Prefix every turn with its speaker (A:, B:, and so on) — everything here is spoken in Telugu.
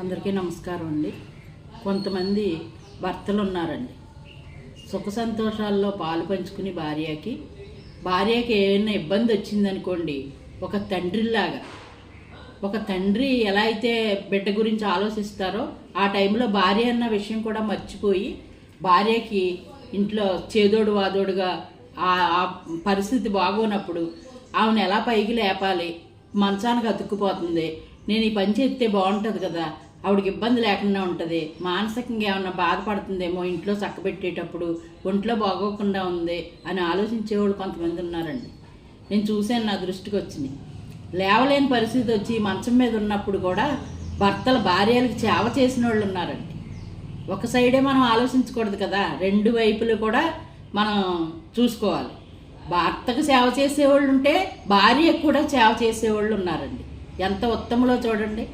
A: అందరికీ నమస్కారం అండి. కొంతమంది భర్తలు ఉన్నారండి, సుఖ సంతోషాల్లో పాలు పంచుకుని భార్యకి ఏమైనా ఇబ్బంది వచ్చిందనుకోండి, ఒక తండ్రిలాగా, ఒక తండ్రి ఎలా అయితే బిడ్డ గురించి ఆలోచిస్తారో ఆ టైంలో భార్య అన్న విషయం కూడా మర్చిపోయి భార్యకి ఇంట్లో చేదోడు వాదోడుగా ఆ పరిస్థితి బాగోనప్పుడు ఆమెను ఎలా పైకి లేపాలి, మంచానికి అతుక్కుపోతుంది, నేను ఈ పని చేస్తే బాగుంటుంది కదా, ఆవిడకి ఇబ్బంది లేకుండా ఉంటుంది, మానసికంగా ఏమన్నా బాధపడుతుందేమో ఇంట్లో చక్కబెట్టేటప్పుడు, ఒంట్లో బాగోకుండా ఉంది అని ఆలోచించేవాళ్ళు కొంతమంది ఉన్నారండి. నేను చూశాను, నా దృష్టికి వచ్చినాయి. లేవలేని పరిస్థితి వచ్చి మంచం మీద ఉన్నప్పుడు కూడా భర్తల భార్యలకు సేవ చేసిన వాళ్ళు ఉన్నారండి. ఒక సైడే మనం ఆలోచించకూడదు కదా, రెండు వైపులు కూడా మనం చూసుకోవాలి. భర్తకు సేవ చేసేవాళ్ళు ఉంటే భార్యకు కూడా సేవ చేసేవాళ్ళు ఉన్నారండి. ఎంత ఉత్తములో చూడండి.